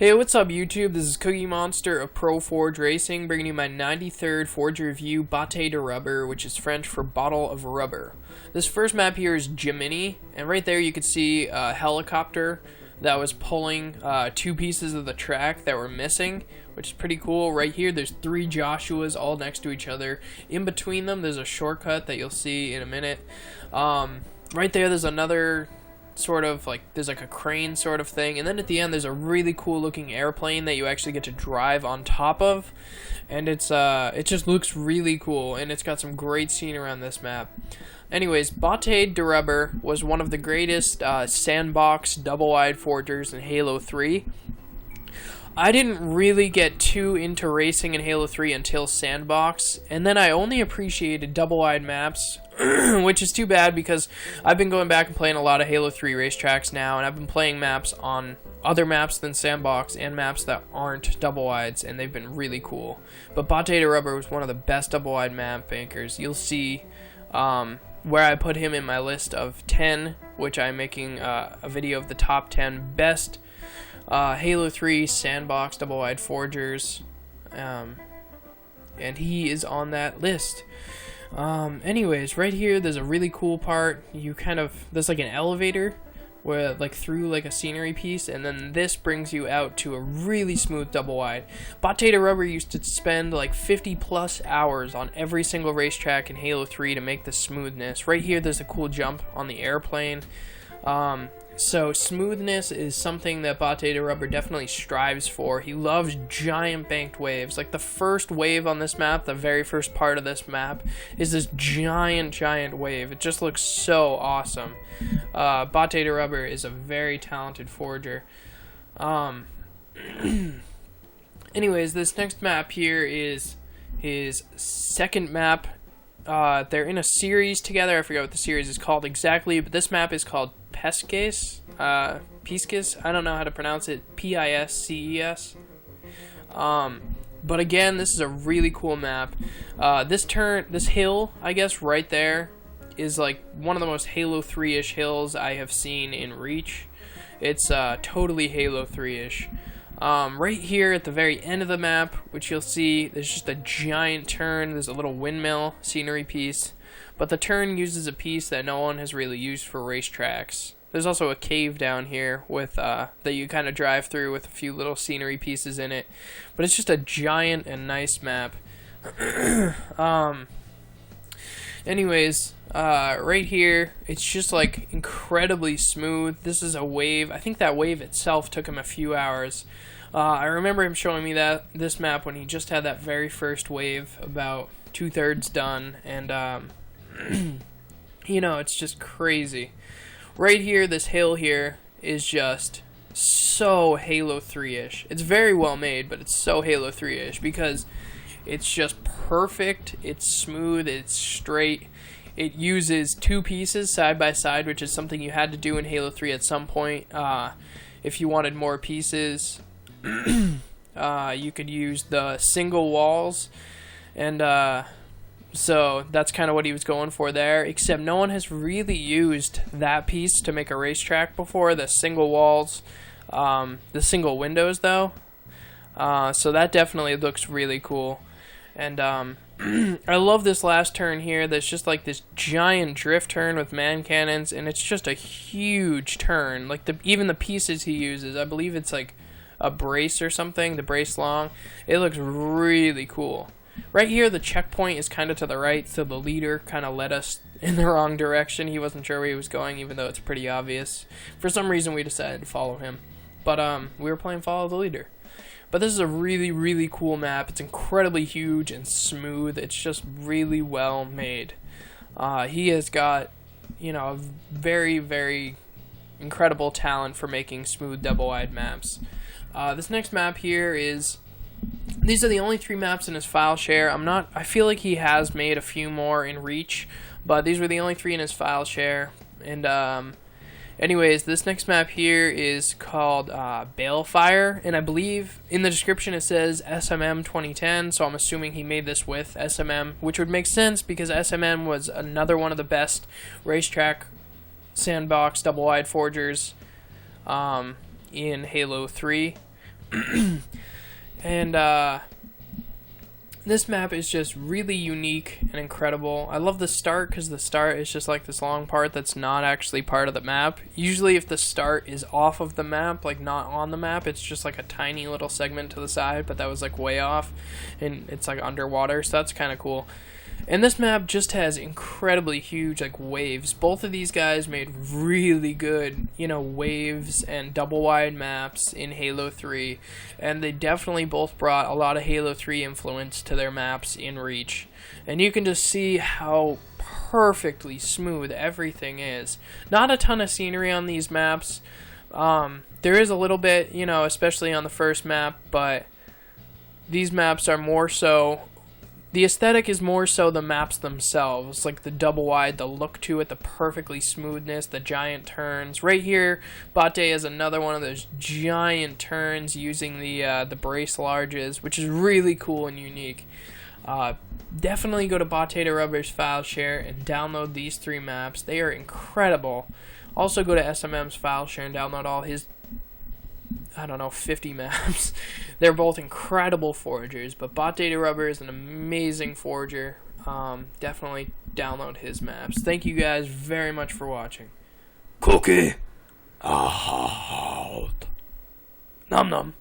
Hey, what's up YouTube? This is Cookie Monster of ProForgeRacing, bringing you my 93rd Forge review, B0tteDeRubber, which is French for bottle of rubber. This first map here is Gemini, and right there you can see a helicopter that was pulling two pieces of the track that were missing, which is pretty cool. Right here there's three Joshuas all next to each other. In between them there's a shortcut that you'll see in a minute. Right there's another sort of like, there's like a crane sort of thing, and then at the end there's a really cool looking airplane that you actually get to drive on top of, and it just looks really cool, and it's got some great scene around this map. Anyways, B0tteDeRubber was one of the greatest sandbox double-wide forgers in Halo 3. I didn't really get too into racing in Halo 3 until Sandbox, and then I only appreciated double-wide maps, which is too bad because I've been going back and playing a lot of Halo 3 racetracks now, and I've been playing maps on other maps than Sandbox and maps that aren't double-wides, and they've been really cool. But B0tteDeRubber was one of the best double-wide map makers. You'll see where I put him in my list of 10, which I'm making a video of the top 10 best Halo 3 sandbox double-wide forgers, and he is on that list. Anyways, right here there's a really cool part. There's like an elevator where through like a scenery piece, and then this brings you out to a really smooth double-wide. B0tteDeRubber used to spend like 50+ hours on every single racetrack in Halo 3 to make the smoothness. Right here there's a cool jump on the airplane. So smoothness is something that B0tteDeRubber definitely strives for. He loves giant banked waves. Like the first wave on this map, the very first part of this map, is this giant wave. It just looks so awesome. B0tteDeRubber is a very talented forger. Anyways, this next map here is his second map. They're in a series together. I forget what the series is called exactly, but this map is called Pisces. I don't know how to pronounce it. Pisces. But again, this is a really cool map. This hill, I guess, right there, is like one of the most Halo 3-ish hills I have seen in Reach. It's totally Halo 3-ish. Right here at the very end of the map, which you'll see, there's just a giant turn. There's a little windmill scenery piece, but the turn uses a piece that no one has really used for racetracks. There's also a cave down here with that you kind of drive through with a few little scenery pieces in it, but it's just a giant and nice map. Anyways, right here, it's just like incredibly smooth. This is a wave. I think that wave itself took him a few hours. I remember him showing me this map when he just had that very first wave about 2/3 done, and you know, it's just crazy. Right here, this hill here is just so Halo 3-ish. It's very well made, but it's so Halo 3-ish because it's just perfect, it's smooth, it's straight. It uses two pieces side by side, which is something you had to do in Halo 3 at some point. If you wanted more pieces, you could use the single walls, and so that's kind of what he was going for there, except no one has really used that piece to make a racetrack before, the single walls, the single windows though. So that definitely looks really cool. And I love this last turn here. There's just like this giant drift turn with man cannons, and it's just a huge turn. Like even the pieces he uses, I believe it's like a brace or something, the brace long. It looks really cool. Right here, the checkpoint is kind of to the right, so the leader kind of led us in the wrong direction. He wasn't sure where he was going, even though it's pretty obvious. For some reason, we decided to follow him. But we were playing Follow the Leader. But this is a really cool map. It's incredibly huge and smooth. It's just really well made. He has got, you know, a very incredible talent for making smooth double-wide maps. This next map here is... These are the only 3 maps in his file share. I feel like he has made a few more in Reach, but these were the only 3 in his file share. And anyways, this next map here is called Balefire, and I believe in the description it says SMM 2010, so I'm assuming he made this with SMM, which would make sense because SMM was another one of the best racetrack sandbox double-wide forgers in Halo 3. And this map is just really unique and incredible. I love the start because the start is just like this long part that's not actually part of the map. Usually if the start is off of the map, like not on the map, it's just like a tiny little segment to the side, but that was like way off and it's like underwater, so that's kind of cool. And this map just has incredibly huge like waves. Both of these guys made really good, you know, waves and double wide maps in Halo 3, and they definitely both brought a lot of Halo 3 influence to their maps in Reach. And you can just see how perfectly smooth everything is. Not a ton of scenery on these maps. There is a little bit, you know, especially on the first map, but these maps are more so, the aesthetic is more so the maps themselves, like the double wide, the look to it, the perfectly smoothness, the giant turns. Right here, B0tteDe has another one of those giant turns using the brace larges, which is really cool and unique. Definitely go to B0tteDeRubber's file share and download these 3 maps. They are incredible. Also go to SMM's file share and download all his, I don't know, 50 maps. They're both incredible forgers, but B0tteDeRubber is an amazing forger. Definitely download his maps. Thank you guys very much for watching. Cookie out. Nom nom.